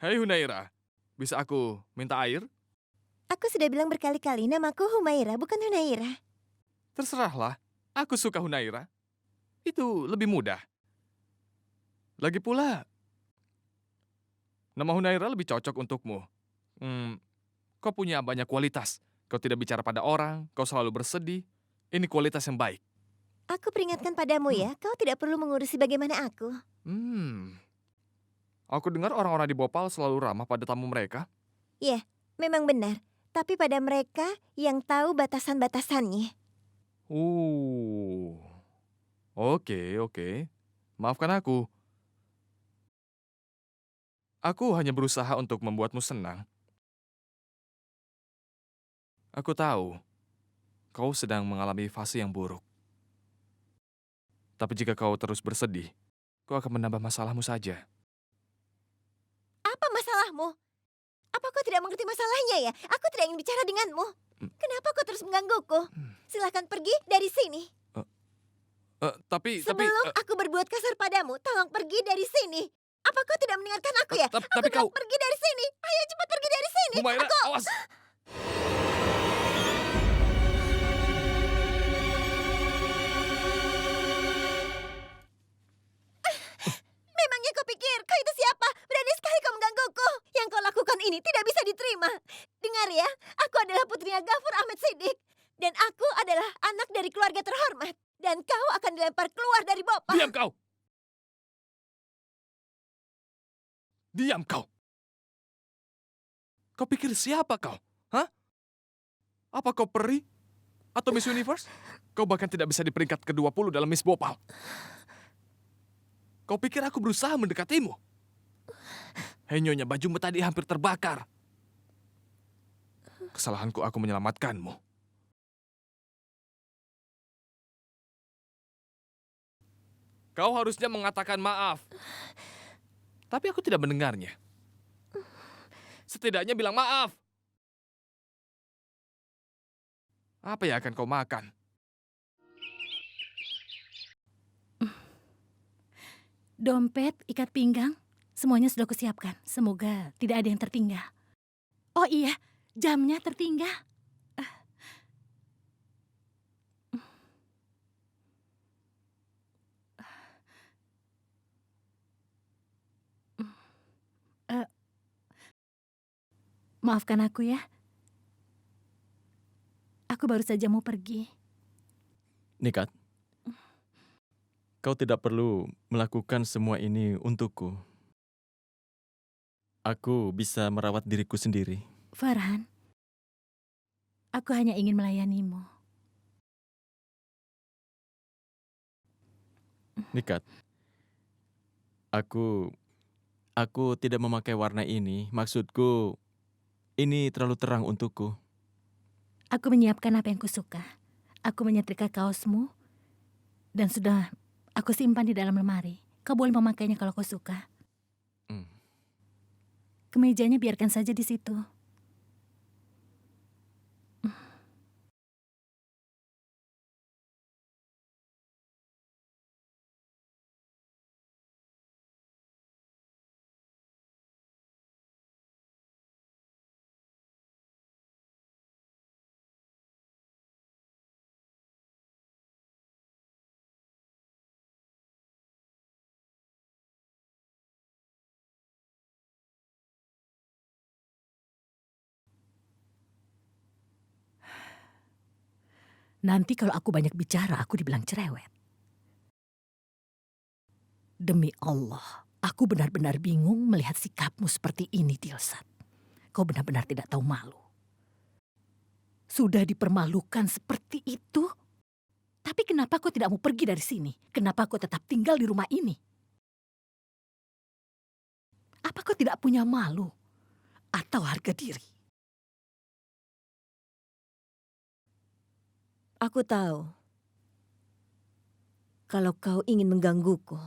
Hei Hunaira, bisa aku minta air? Aku sudah bilang berkali-kali namaku Humaira, bukan Hunaira. Terserahlah, aku suka Hunaira. Itu lebih mudah. Lagi pula, nama Hunaira lebih cocok untukmu. Hmm, kau punya banyak kualitas. Kau tidak bicara pada orang, kau selalu bersedih. Ini kualitas yang baik. Aku peringatkan padamu Hmm, ya, kau tidak perlu mengurusi bagaimana aku. hmm. Aku dengar orang-orang di Bhopal selalu ramah pada tamu mereka. Ya, memang benar. Tapi pada mereka yang tahu batasan-batasannya. Uh, oke. Maafkan aku. Aku hanya berusaha untuk membuatmu senang. Aku tahu, kau sedang mengalami fase yang buruk. Tapi jika kau terus bersedih, kau akan menambah masalahmu saja. Apa masalahmu? Apa kau tidak mengerti masalahnya ya? Aku tidak ingin bicara denganmu. Hmm, Kenapa kau terus menggangguku? Silahkan pergi dari sini. eh, tapi, Sebelum aku berbuat kasar padamu, tolong pergi dari sini. Apa kau tidak mendengarkan aku ya? Aku tapi bilang kau, pergi dari sini. Ayo cepat pergi dari sini. Humaira, Aku... awas! Memangnya kau pikir kau itu siapa? Berani sekali kau menggangguku. Yang kau lakukan ini tidak bisa diterima. Dengar ya, aku adalah putrinya Gafur Ahmed Siddiq. Dan aku adalah anak dari keluarga terhormat. Dan kau akan dilempar keluar dari Bhopal. Diam kau! Diam kau! Kau pikir siapa kau? Hah? Apa kau peri? Atau Miss Universe? Kau bahkan tidak bisa di peringkat ke-20 dalam Miss Bhopal. Kau pikir aku berusaha mendekatimu? Hei Nyonya, bajumu tadi hampir terbakar. Kesalahanku aku menyelamatkanmu. Kau harusnya mengatakan maaf. Tapi aku tidak mendengarnya. Setidaknya bilang maaf. Apa yang akan kau makan? Dompet, ikat pinggang, semuanya sudah kusiapkan. Semoga tidak ada yang tertinggal. Oh iya, jamnya tertinggal. Eh, Maafkan aku ya. Aku baru saja mau pergi. Nikat, kau tidak perlu melakukan semua ini untukku. Aku bisa merawat diriku sendiri. Farhan, aku hanya ingin melayanimu. Nikat, aku tidak memakai warna ini. Maksudku, ini terlalu terang untukku. Aku menyiapkan apa yang kusuka. Aku menyetrika kaosmu dan sudah aku simpan di dalam lemari. Kau boleh memakainya kalau kau suka. Hmm. Kemejanya biarkan saja di situ. Nanti kalau aku banyak bicara, aku dibilang cerewet. Demi Allah, aku benar-benar bingung melihat sikapmu seperti ini, Dilsat. Kau benar-benar tidak tahu malu. Sudah dipermalukan seperti itu. Tapi kenapa kau tidak mau pergi dari sini? Kenapa kau tetap tinggal di rumah ini? Apa kau tidak punya malu? Atau harga diri? Aku tahu. Kalau kau ingin menggangguku.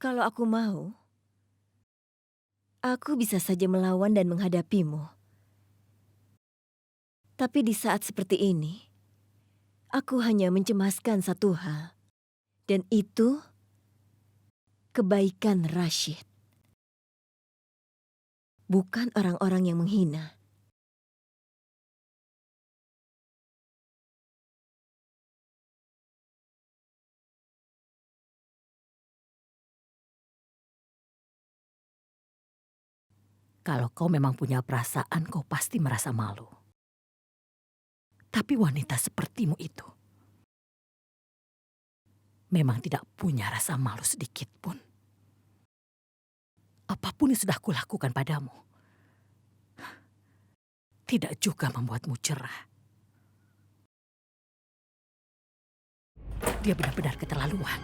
Kalau aku mau, aku bisa saja melawan dan menghadapimu. Tapi di saat seperti ini, aku hanya mencemaskan satu hal. Dan itu kebaikan Rashid. bukan orang-orang yang menghina. Kalau kau memang punya perasaan, kau pasti merasa malu. Tapi wanita sepertimu itu memang tidak punya rasa malu sedikit pun. Apapun yang sudah kulakukan padamu, tidak juga membuatmu cerah. Dia benar-benar keterlaluan.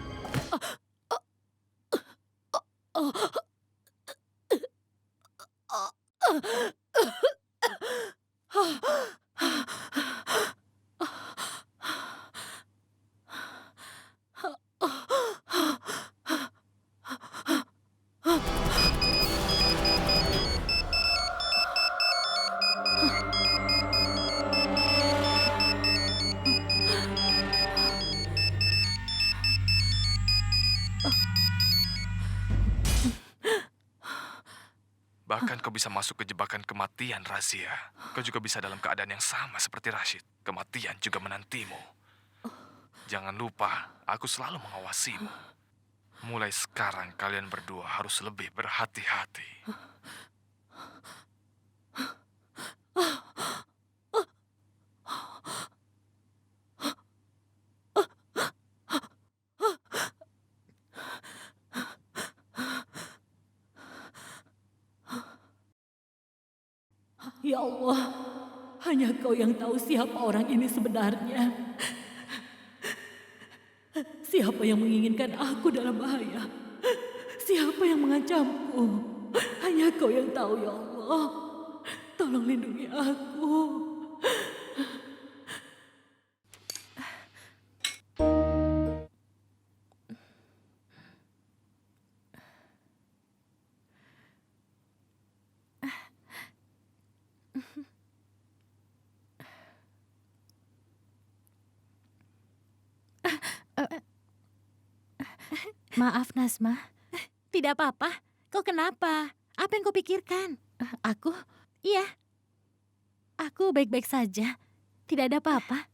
Bahkan kau bisa masuk ke jebakan kematian, Razia. Kau juga bisa dalam keadaan yang sama seperti Rashid. Kematian juga menantimu. Jangan lupa, aku selalu mengawasimu. Mulai sekarang kalian berdua harus lebih berhati-hati. Ya Allah, hanya kau yang tahu siapa orang ini sebenarnya. Siapa yang menginginkan aku dalam bahaya? Siapa yang mengancamku? Hanya kau yang tahu, ya Allah. Tolong lindungi aku. Maaf, Nasma. Tidak apa-apa. Kau kenapa? Apa yang kau pikirkan? Aku? Iya. Aku baik-baik saja. Tidak ada apa-apa.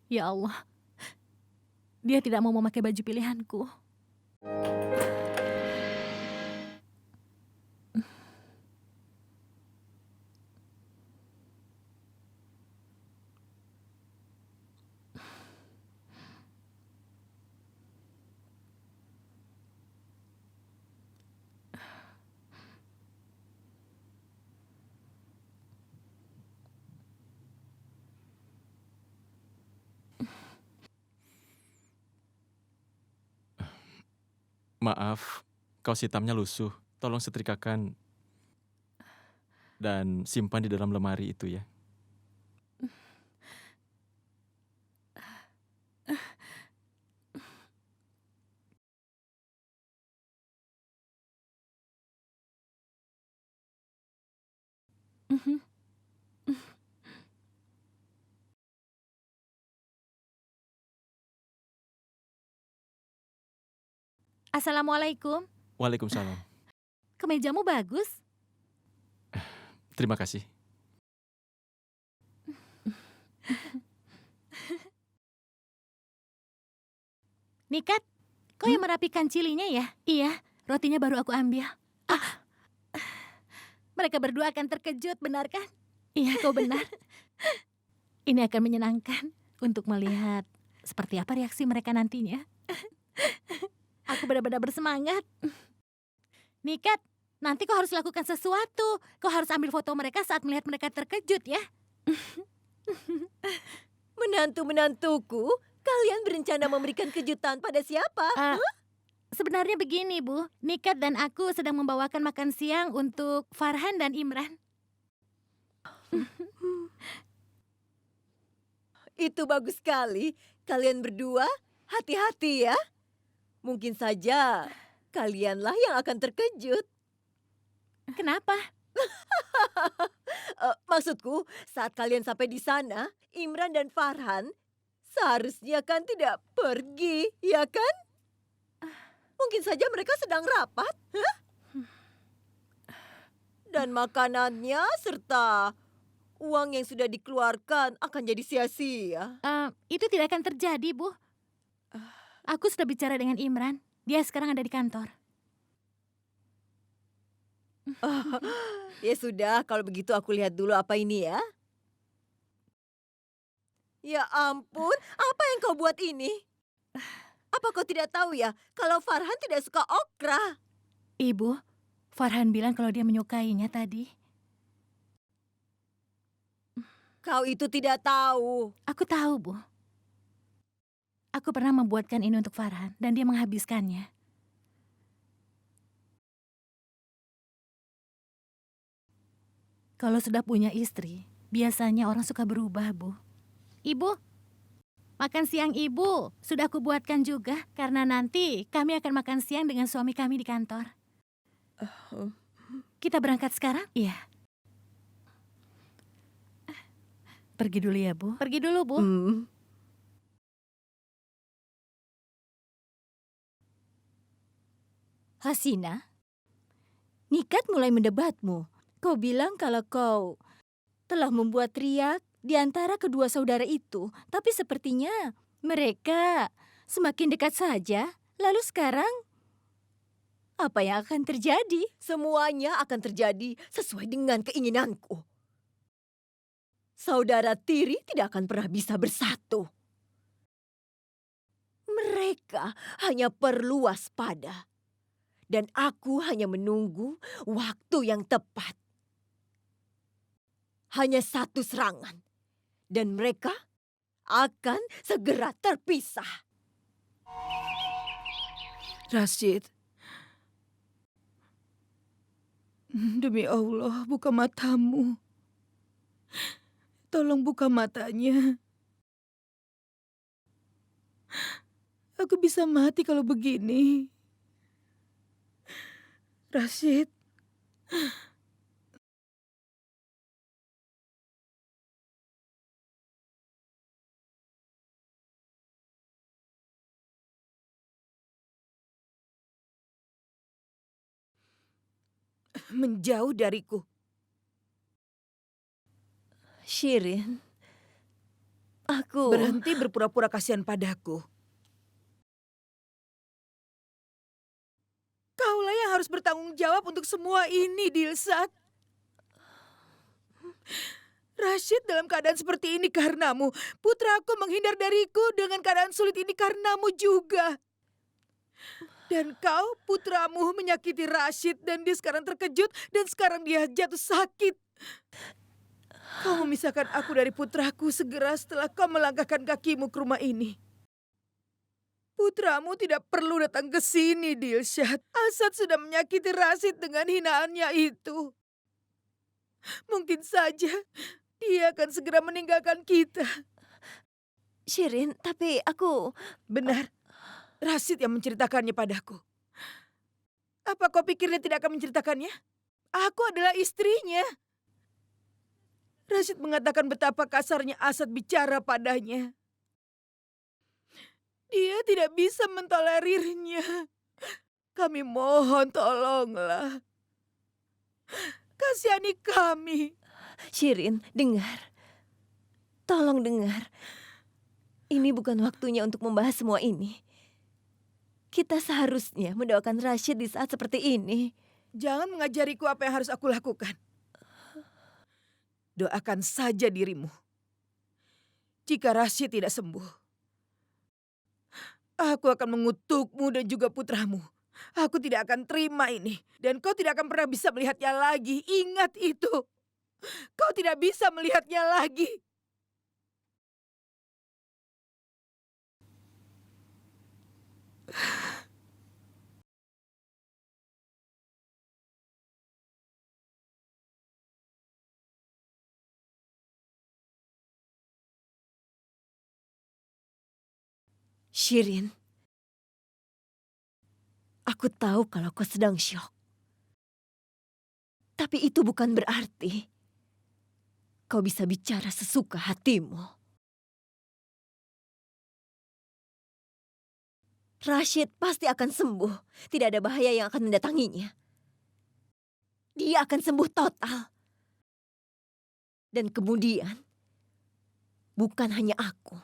Ya Allah. Dia tidak mau memakai baju pilihanku. Maaf, kaos hitamnya lusuh. Tolong setrikakan dan simpan di dalam lemari itu ya. Mhm. Assalamualaikum. Waalaikumsalam. Kemejamu bagus. Terima kasih. Nikat, kau yang merapikan cilinya ya? Iya, rotinya baru aku ambil. Mereka berdua akan terkejut, benar kan? Iya, kau benar. Ini akan menyenangkan untuk melihat seperti apa reaksi mereka nantinya. Aku benar-benar bersemangat. Nikat, nanti kau harus lakukan sesuatu. Kau harus ambil foto mereka saat melihat mereka terkejut ya. Menantu-menantuku, kalian berencana memberikan kejutan pada siapa? Sebenarnya begini, Bu. Nikat dan aku sedang membawakan makan siang untuk Farhan dan Imran. Itu bagus sekali. Kalian berdua hati-hati ya. Mungkin saja kalianlah yang akan terkejut. Kenapa? Maksudku, saat kalian sampai di sana, Imran dan Farhan seharusnya kan tidak pergi, ya kan? Mungkin saja mereka sedang rapat, hah? Dan makanannya serta uang yang sudah dikeluarkan akan jadi sia-sia. Itu tidak akan terjadi, Bu. Aku sudah bicara dengan Imran. Dia sekarang ada di kantor. Ya sudah, kalau begitu aku lihat dulu apa ini ya. Ya ampun, apa yang kau buat ini? Apa kau tidak tahu ya, kalau Farhan tidak suka okra? Ibu, Farhan bilang kalau dia menyukainya tadi. Kau itu tidak tahu. Aku tahu, Bu. Aku pernah membuatkan ini untuk Farhan dan dia menghabiskannya. Kalau sudah punya istri, biasanya orang suka berubah, Bu. Ibu, makan siang Ibu sudah aku buatkan juga karena nanti kami akan makan siang dengan suami kami di kantor. Kita berangkat sekarang? Iya. Pergi dulu ya, Bu. Pergi dulu, Bu. Hasina, Nikat mulai mendebatmu. Kau bilang kalau kau telah membuat riak di antara kedua saudara itu. Tapi sepertinya mereka semakin dekat saja. Lalu sekarang, apa yang akan terjadi? Semuanya akan terjadi sesuai dengan keinginanku. Saudara tiri tidak akan pernah bisa bersatu. Mereka hanya perlu waspada. Dan aku hanya menunggu waktu yang tepat. Hanya satu serangan. Dan mereka akan segera terpisah. Rashid, demi Allah, buka matamu. Tolong buka matanya. Aku bisa mati kalau begini. Rashid. Menjauh dariku. Shirin, aku... Berhenti berpura-pura kasihan padaku. Kaulah yang harus bertanggung jawab untuk semua ini, Dilsat. Rashid dalam keadaan seperti ini karenamu. Putraku menghindar dariku dengan keadaan sulit ini karenamu juga. Dan kau, putramu, menyakiti Rashid dan dia sekarang terkejut dan sekarang dia jatuh sakit. Kau memisahkan aku dari putraku segera setelah kau melangkahkan kakimu ke rumah ini. Putramu tidak perlu datang ke sini, Dilsyad. Asad sudah menyakiti Rashid dengan hinaannya itu. Mungkin saja dia akan segera meninggalkan kita. Shirin, tapi aku... Benar, Rashid yang menceritakannya padaku. Apa kau pikir dia tidak akan menceritakannya? Aku adalah istrinya. Rashid mengatakan betapa kasarnya Asad bicara padanya. Dia tidak bisa mentolerirnya. Kami mohon tolonglah. Kasihani kami. Shirin, dengar. Tolong dengar. Ini bukan waktunya untuk membahas semua ini. Kita seharusnya mendoakan Rashid di saat seperti ini. Jangan mengajariku apa yang harus aku lakukan. Doakan saja dirimu. Jika Rashid tidak sembuh, aku akan mengutukmu dan juga putramu. Aku tidak akan terima ini. Dan kau tidak akan pernah bisa melihatnya lagi. Ingat itu. Kau tidak bisa melihatnya lagi. Shirin, aku tahu kalau kau sedang syok. Tapi itu bukan berarti kau bisa bicara sesuka hatimu. Rashid pasti akan sembuh. Tidak ada bahaya yang akan mendatanginya. Dia akan sembuh total. Dan kemudian, bukan hanya aku.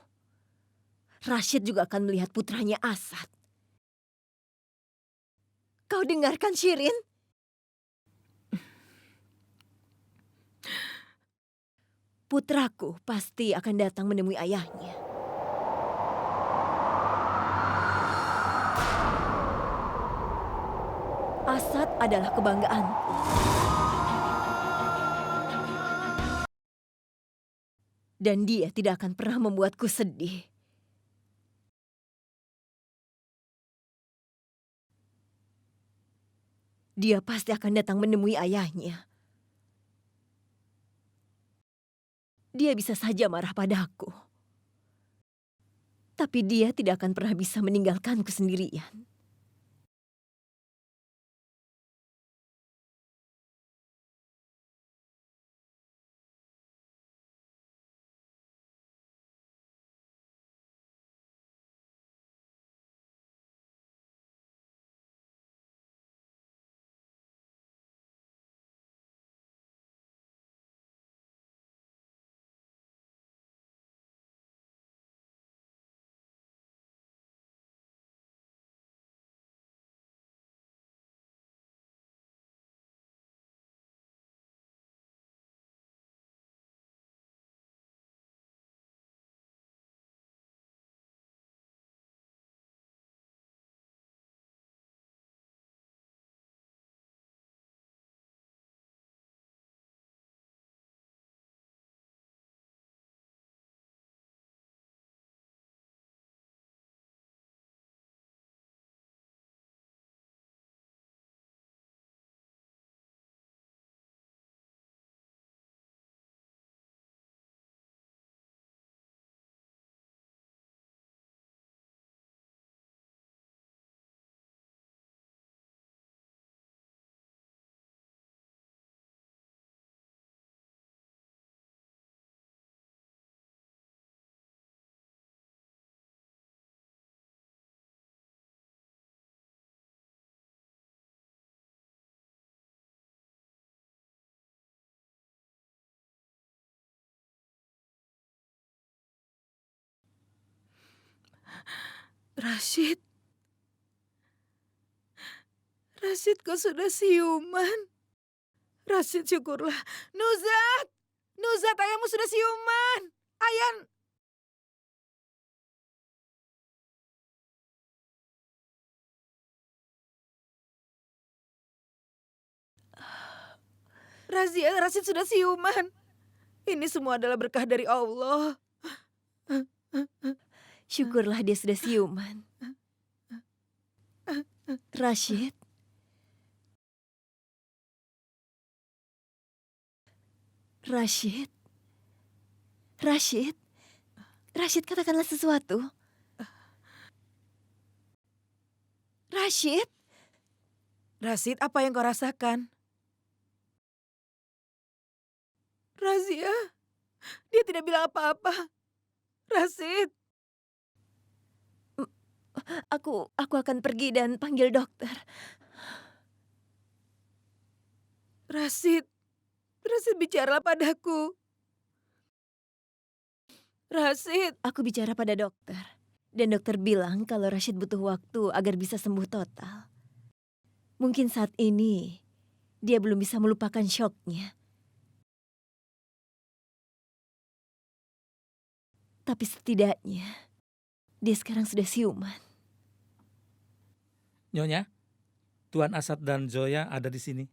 Rashid juga akan melihat putranya Asad. Kau dengarkan, Shirin? Putraku pasti akan datang menemui ayahnya. Asad adalah kebanggaanku. Dan dia tidak akan pernah membuatku sedih. Dia pasti akan datang menemui ayahnya. Dia bisa saja marah padaku. Tapi dia tidak akan pernah bisa meninggalkanku sendirian. Rashid. Rashid, kau sudah siuman. Rashid, syukurlah. Nuzat! Nuzat, ayahmu sudah siuman. Ayah... Rashid sudah siuman. Ini semua adalah berkah dari Allah. Syukurlah dia sudah siuman. Rashid. Rashid. Rashid. Rashid, katakanlah sesuatu. Rashid. Rashid, apa yang kau rasakan? Razia, dia tidak bilang apa-apa. Rashid. Aku akan pergi dan panggil dokter. Rashid, Rashid bicaralah padaku. Rashid. Aku bicara pada dokter. Dan dokter bilang kalau Rashid butuh waktu agar bisa sembuh total. Mungkin saat ini dia belum bisa melupakan syoknya. Tapi setidaknya dia sekarang sudah siuman. Nyonya, Tuan Asad dan Zoya ada di sini.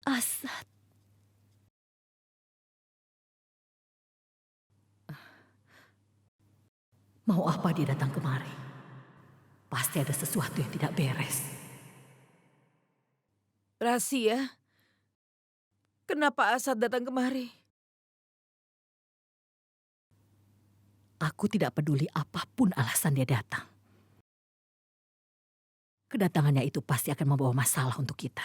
Asad. Mau apa dia datang kemari? Pasti ada sesuatu yang tidak beres. Rahasia. Kenapa Asad datang kemari? Aku tidak peduli apapun alasan dia datang. Kedatangannya itu pasti akan membawa masalah untuk kita.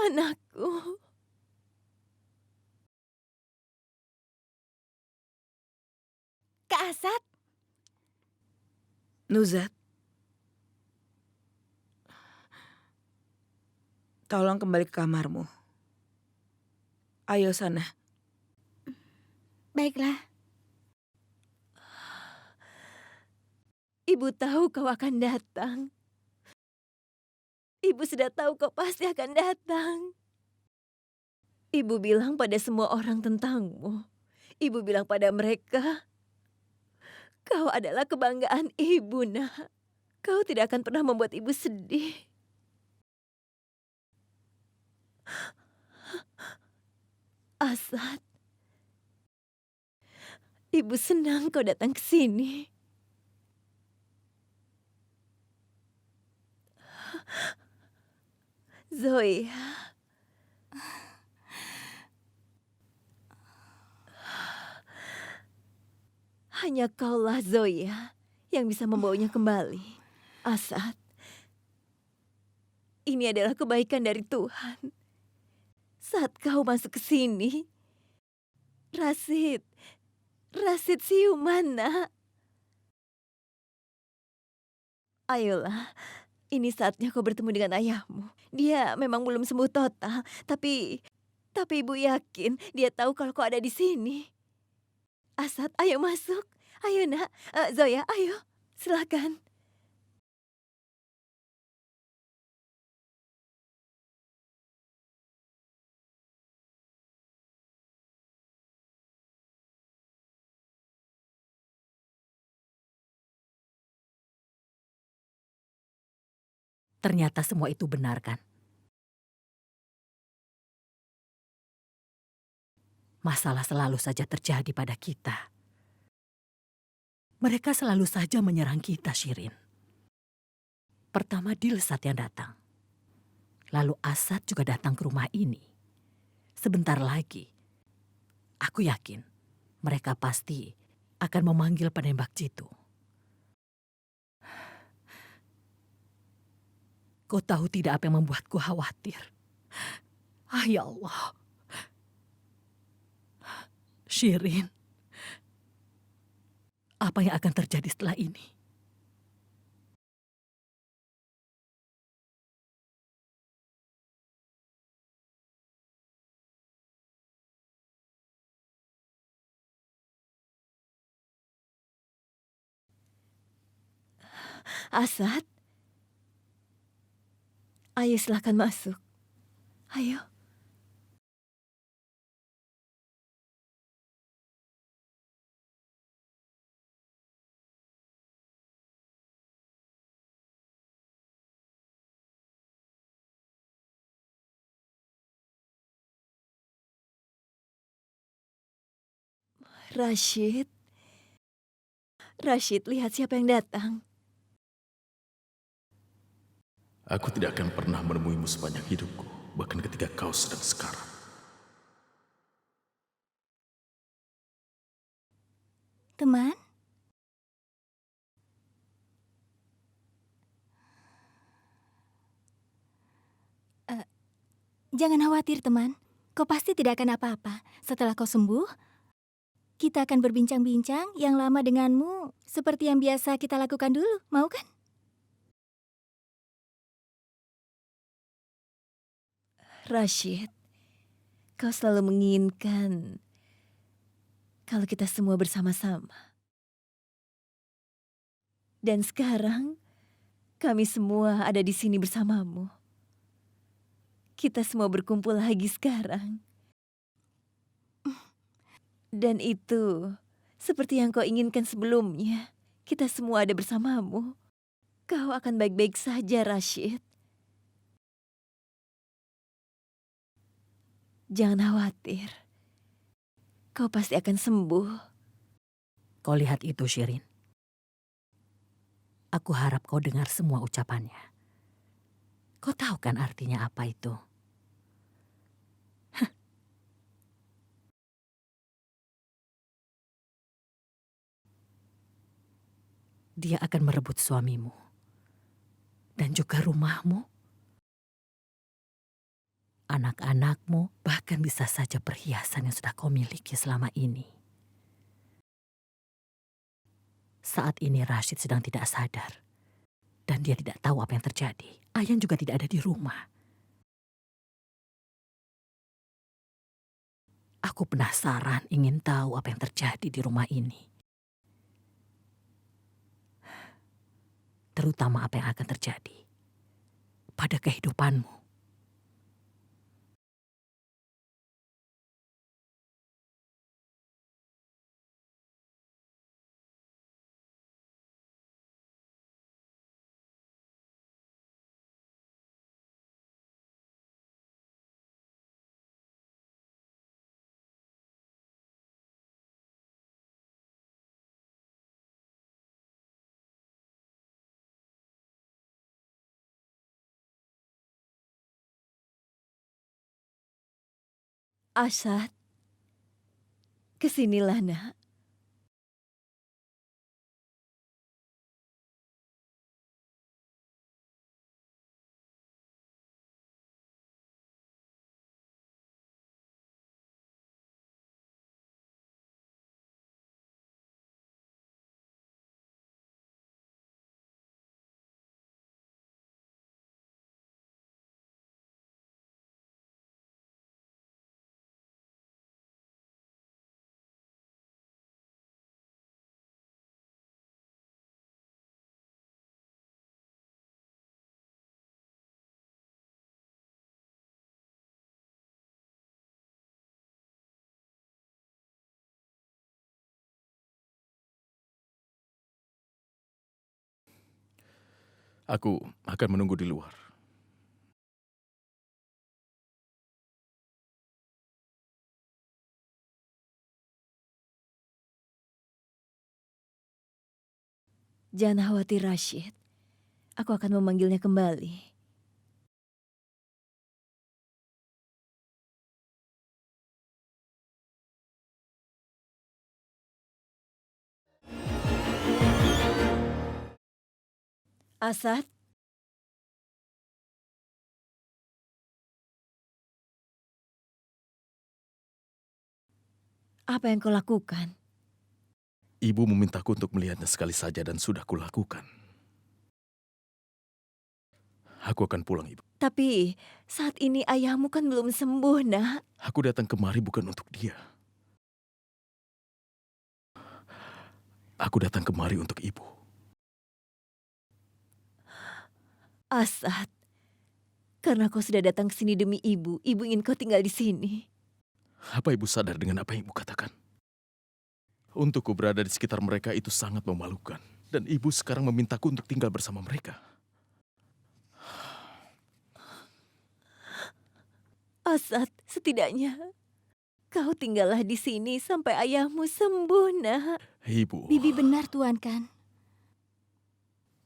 Anakku. Kak Asad, Nuzat, tolong kembali ke kamarmu. Ayo sana. baiklah. Ibu tahu kau akan datang. Ibu sudah tahu kau pasti akan datang. Ibu bilang pada semua orang tentangmu. Ibu bilang pada mereka, kau adalah kebanggaan ibu, nak. Kau tidak akan pernah membuat ibu sedih. Asad, ibu senang kau datang ke sini. Zoya. Hanya kaulah Zoya yang bisa membawanya kembali. Asad, ini adalah kebaikan dari Tuhan. Saat kau masuk ke sini, Rasid siuman, nak. Ayolah, ini saatnya kau bertemu dengan ayahmu. Dia memang belum sembuh total, tapi ibu yakin dia tahu kalau kau ada di sini. Asad, ayo masuk. Ayo, nak. Zoya, ayo. Silakan. Ternyata semua itu benar kan? Masalah selalu saja terjadi pada kita. Mereka selalu saja menyerang kita, Shirin. Pertama Dilsat yang datang. Lalu Asad juga datang ke rumah ini. Sebentar lagi, aku yakin mereka pasti akan memanggil penembak jitu. Kau tahu tidak apa yang membuatku khawatir? Ah, ya Allah. Shirin, apa yang akan terjadi setelah ini? Asad, ayo silakan masuk. Ayo. Rashid, lihat siapa yang datang. Aku tidak akan pernah menemuimu sepanjang hidupku, bahkan ketika kau sedang sekarat. Teman? Jangan khawatir, teman. Kau pasti tidak akan apa-apa. Setelah kau sembuh, kita akan berbincang-bincang yang lama denganmu seperti yang biasa kita lakukan dulu. Mau kan? Rashid, kau selalu menginginkan kalau kita semua bersama-sama. Dan sekarang, kami semua ada di sini bersamamu. Kita semua berkumpul lagi sekarang. Dan itu seperti yang kau inginkan sebelumnya. Kita semua ada bersamamu. Kau akan baik-baik saja, Rashid. Jangan khawatir. Kau pasti akan sembuh. Kau lihat itu, Shirin. Aku harap kau dengar semua ucapannya. Kau tahu kan artinya apa itu? Dia akan merebut suamimu. Dan juga rumahmu. Anak-anakmu, bahkan bisa saja perhiasan yang sudah kau miliki selama ini. Saat ini Rashid sedang tidak sadar. Dan dia tidak tahu apa yang terjadi. Ayan juga tidak ada di rumah. Aku penasaran ingin tahu apa yang terjadi di rumah ini. Terutama apa yang akan terjadi pada kehidupanmu. Asad, kesinilah nak. Aku akan menunggu di luar. Jangan khawatir, Rashid. Aku akan memanggilnya kembali. Asad, apa yang kau lakukan? Ibu memintaku untuk melihatnya sekali saja dan sudah kulakukan. Aku akan pulang, Ibu. Tapi saat ini ayahmu kan belum sembuh, nak. Aku datang kemari bukan untuk dia. Aku datang kemari untuk Ibu. Asad, karena kau sudah datang ke sini demi ibu ingin kau tinggal di sini. Apa Ibu sadar dengan apa yang Ibu katakan? Untukku berada di sekitar mereka itu sangat memalukan. Dan Ibu sekarang memintaku untuk tinggal bersama mereka. Asad, setidaknya kau tinggallah di sini sampai ayahmu sembuh, nak. Ibu, Bibi benar, Tuan Kan.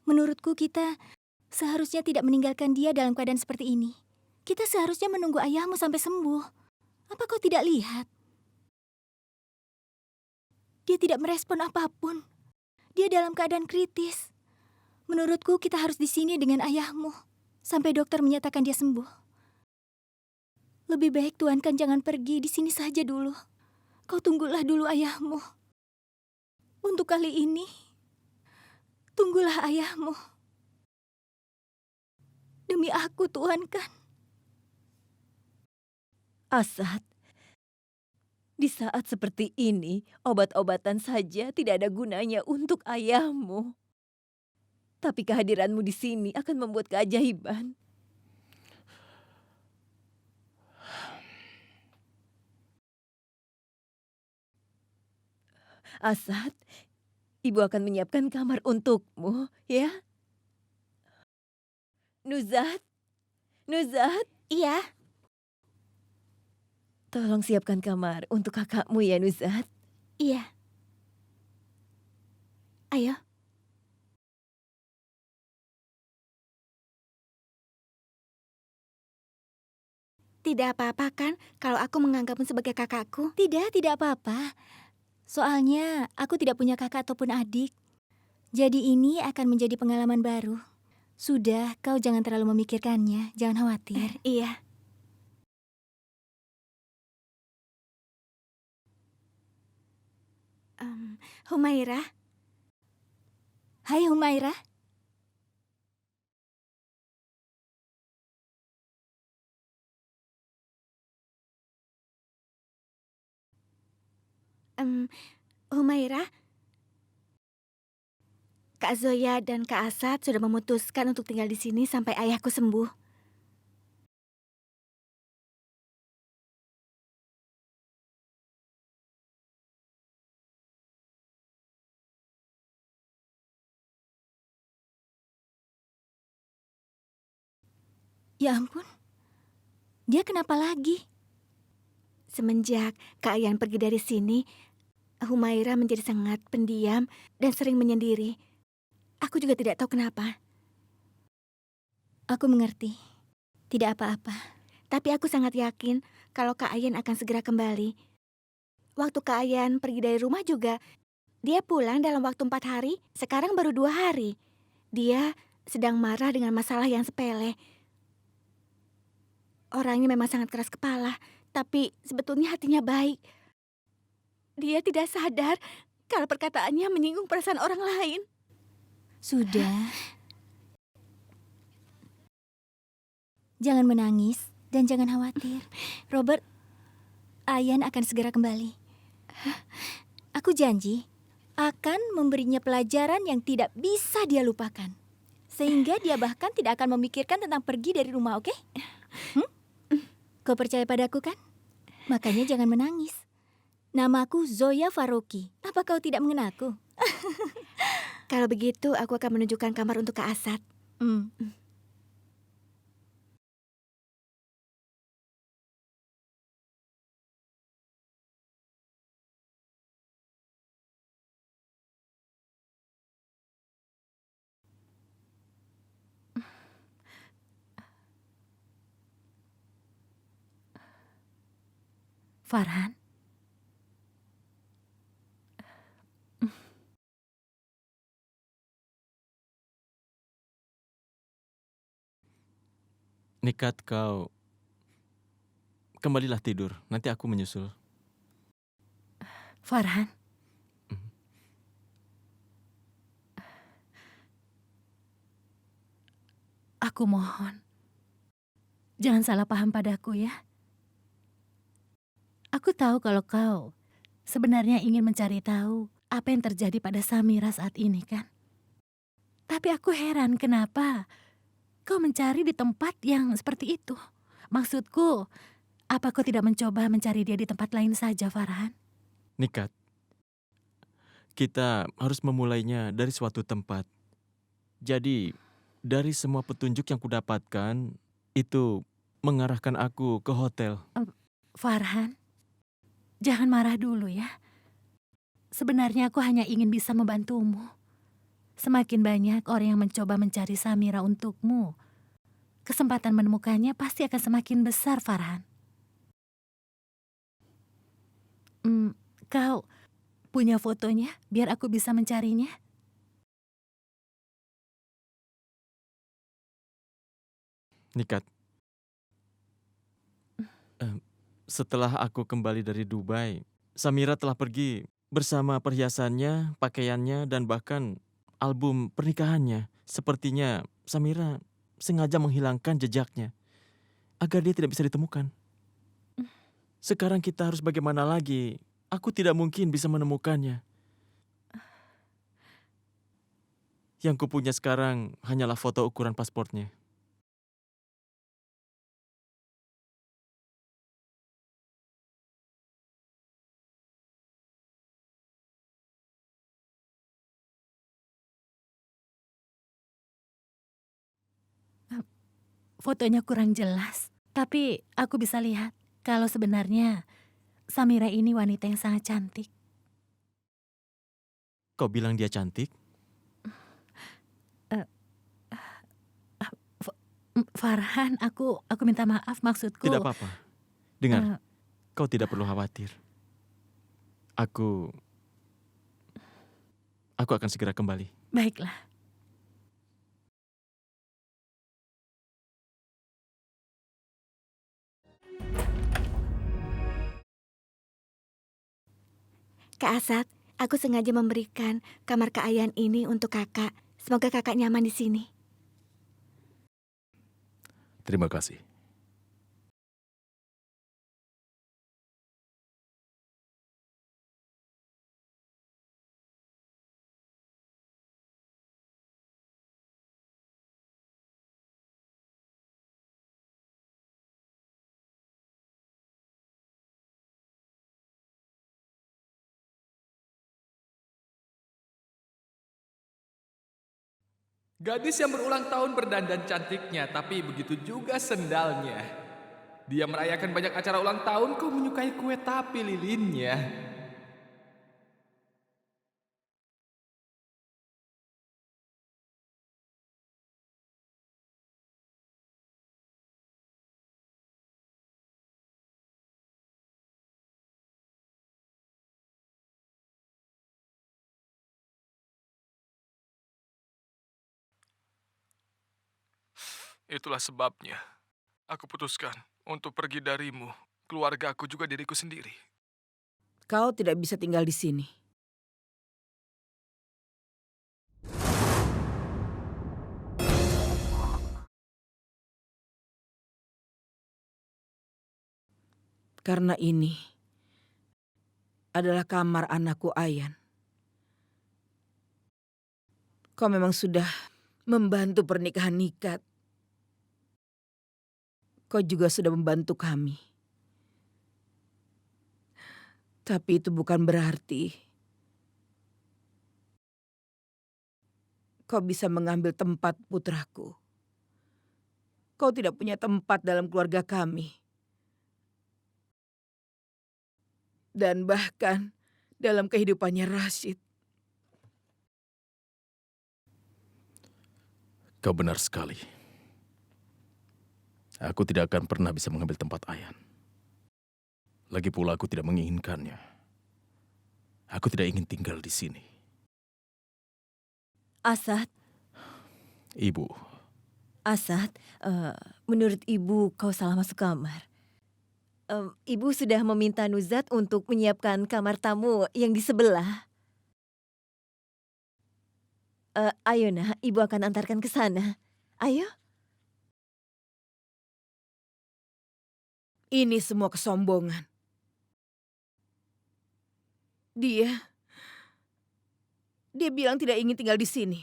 Menurutku kita seharusnya tidak meninggalkan dia dalam keadaan seperti ini. Kita seharusnya menunggu ayahmu sampai sembuh. Apa kau tidak lihat? Dia tidak merespon apapun. Dia dalam keadaan kritis. Menurutku kita harus di sini dengan ayahmu sampai dokter menyatakan dia sembuh. Lebih baik Tuan Kan jangan pergi, di sini saja dulu. Kau tunggulah dulu ayahmu. Untuk kali ini, tunggulah ayahmu. Demi aku, Tuan Kan. Asad, di saat seperti ini, obat-obatan saja tidak ada gunanya untuk ayahmu. Tapi kehadiranmu di sini akan membuat keajaiban. Asad, ibu akan menyiapkan kamar untukmu, ya. Nuzat, Nuzat, Iya, tolong siapkan kamar untuk kakakmu ya, Nuzat. iya. Ayo. Tidak apa-apa kan kalau aku menganggapmu sebagai kakakku? Tidak apa-apa. Soalnya aku tidak punya kakak ataupun adik. Jadi ini akan menjadi pengalaman baru. Sudah, kau jangan terlalu memikirkannya. Jangan khawatir. Iya. Humaira. Hai Humaira. Humaira, Kak Zoya dan Kak Asad sudah memutuskan untuk tinggal di sini sampai ayahku sembuh. Ya ampun, dia kenapa lagi? Semenjak Kak Ayan pergi dari sini, Humaira menjadi sangat pendiam dan sering menyendiri. Aku juga tidak tahu kenapa. Aku mengerti. Tidak apa-apa. Tapi aku sangat yakin kalau Kak Ayan akan segera kembali. Waktu Kak Ayan pergi dari rumah juga, dia pulang dalam waktu 4 hari, sekarang baru 2 hari. Dia sedang marah dengan masalah yang sepele. Orangnya memang sangat keras kepala, tapi sebetulnya hatinya baik. Dia tidak sadar kalau perkataannya menyinggung perasaan orang lain. Sudah. Jangan menangis dan jangan khawatir. Robert, Ayan akan segera kembali. Aku janji akan memberinya pelajaran yang tidak bisa dia lupakan. Sehingga dia bahkan tidak akan memikirkan tentang pergi dari rumah, oke? Kau percaya padaku kan? Makanya jangan menangis. Namaku Zoya Faroki. Apa kau tidak mengenalku? Kalau begitu, aku akan menunjukkan kamar untuk Kak Asad. Farhan, Nikat, kau kembalilah tidur. Nanti aku menyusul. Farhan. Aku mohon, jangan salah paham padaku ya. Aku tahu kalau kau sebenarnya ingin mencari tahu apa yang terjadi pada Samira saat ini kan. Tapi aku heran kenapa kau mencari di tempat yang seperti itu. Maksudku, apa kau tidak mencoba mencari dia di tempat lain saja, Farhan? Nikat, kita harus memulainya dari suatu tempat. Jadi, dari semua petunjuk yang kudapatkan, itu mengarahkan aku ke hotel. Farhan, jangan marah dulu ya. Sebenarnya aku hanya ingin bisa membantumu. Semakin banyak orang yang mencoba mencari Samira untukmu, kesempatan menemukannya pasti akan semakin besar, Farhan. Kau punya fotonya biar aku bisa mencarinya? Nikat, setelah aku kembali dari Dubai, Samira telah pergi bersama perhiasannya, pakaiannya, dan bahkan album pernikahannya. Sepertinya Samira sengaja menghilangkan jejaknya agar dia tidak bisa ditemukan. Sekarang kita harus bagaimana lagi? Aku tidak mungkin bisa menemukannya. Yang kupunya sekarang hanyalah foto ukuran pasportnya. fotonya kurang jelas. Tapi aku bisa lihat kalau sebenarnya Samira ini wanita yang sangat cantik. Kau bilang dia cantik? Farhan, aku minta maaf, maksudku. Tidak apa-apa. Dengar, Eh, kau tidak perlu khawatir. Aku akan segera kembali. Baiklah. Kak Asad, aku sengaja memberikan kamar Kak Ayan ini untuk kakak. Semoga kakak nyaman di sini. Terima kasih. Gadis yang berulang tahun berdandan cantiknya, tapi begitu juga sendalnya. Dia merayakan banyak acara ulang tahun, kau menyukai kue tapi lilinnya. Itulah sebabnya aku putuskan untuk pergi darimu, keluarga aku juga diriku sendiri. Kau tidak bisa tinggal di sini. Karena ini adalah kamar anakku Ayan. Kau memang sudah membantu pernikahan Nikat. Kau juga sudah membantu kami. Tapi itu bukan berarti kau bisa mengambil tempat putraku. Kau tidak punya tempat dalam keluarga kami. Dan bahkan dalam kehidupannya Rashid. Kau benar sekali. Aku tidak akan pernah bisa mengambil tempat Ayan. Lagi pula aku tidak menginginkannya. Aku tidak ingin tinggal di sini. Asad, Ibu, Asad, menurut ibu kau salah masuk kamar. Ibu sudah meminta Nuzat untuk menyiapkan kamar tamu yang di sebelah. Ayo nak, ibu akan antarkan ke sana. Ayo. Ini semua kesombongan. Dia bilang tidak ingin tinggal di sini.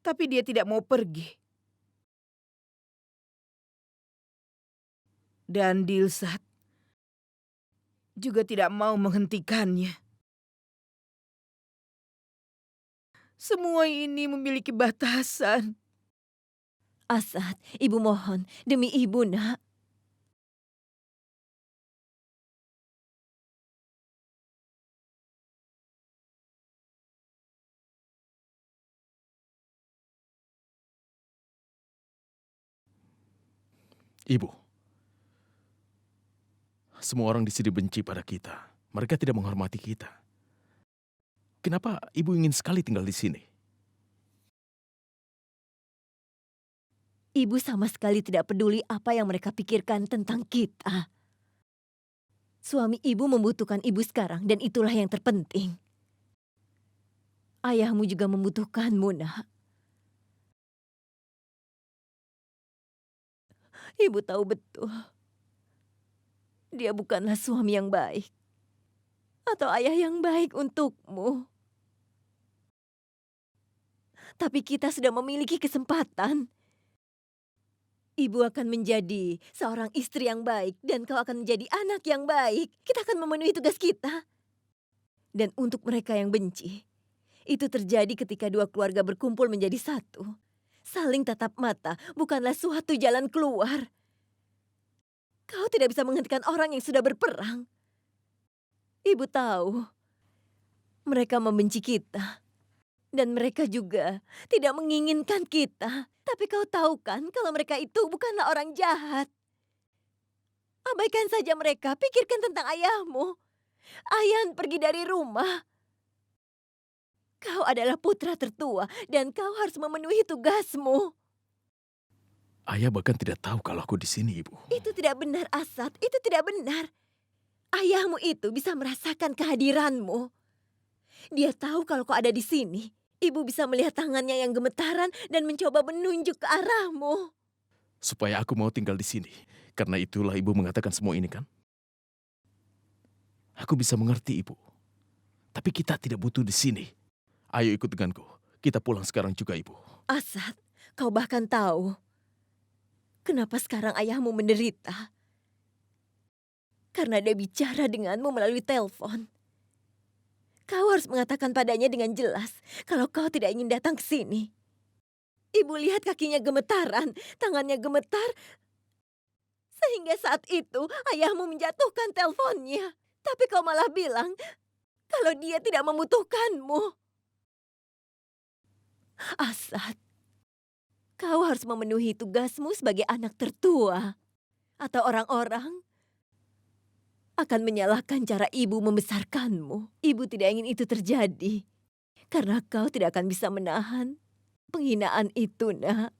Tapi dia tidak mau pergi. Dan Dilsat juga tidak mau menghentikannya. Semua ini memiliki batasan. Asad, ibu mohon, demi ibu nak. ibu. Semua orang di sini benci pada kita. Mereka tidak menghormati kita. Kenapa ibu ingin sekali tinggal di sini? Ibu sama sekali tidak peduli apa yang mereka pikirkan tentang kita. Suami ibu membutuhkan ibu sekarang dan itulah yang terpenting. Ayahmu juga membutuhkanmu, nak. Ibu tahu betul. Dia bukanlah suami yang baik. Atau ayah yang baik untukmu. Tapi kita sudah memiliki kesempatan. Ibu akan menjadi seorang istri yang baik dan kau akan menjadi anak yang baik. Kita akan memenuhi tugas kita. Dan untuk mereka yang benci, itu terjadi ketika dua keluarga berkumpul menjadi satu. Saling tatap mata bukanlah suatu jalan keluar. Kau tidak bisa menghentikan orang yang sudah berperang. Ibu tahu, mereka membenci kita. Dan mereka juga tidak menginginkan kita. Tapi kau tahu kan kalau mereka itu bukanlah orang jahat. Abaikan saja mereka, pikirkan tentang ayahmu. Ayah pergi dari rumah. Kau adalah putra tertua dan kau harus memenuhi tugasmu. Ayah bahkan tidak tahu kalau aku di sini, Ibu. Itu tidak benar, Asad. Itu tidak benar. Ayahmu itu bisa merasakan kehadiranmu. Dia tahu kalau kau ada di sini. Ibu bisa melihat tangannya yang gemetaran dan mencoba menunjuk ke arahmu. Supaya aku mau tinggal di sini. Karena itulah Ibu mengatakan semua ini kan? Aku bisa mengerti, Ibu. Tapi kita tidak butuh di sini. Ayo ikut denganku. Kita pulang sekarang juga, Ibu. Asad, kau bahkan tahu kenapa sekarang ayahmu menderita. Karena dia bicara denganmu melalui telepon. Kau harus mengatakan padanya dengan jelas kalau kau tidak ingin datang ke sini. Ibu lihat kakinya gemetaran, tangannya gemetar. Sehingga saat itu ayahmu menjatuhkan teleponnya. Tapi kau malah bilang kalau dia tidak membutuhkanmu. Asad, kau harus memenuhi tugasmu sebagai anak tertua. Atau orang-orang akan menyalahkan cara ibu membesarkanmu. Ibu tidak ingin itu terjadi. Karena kau tidak akan bisa menahan penghinaan itu, nak.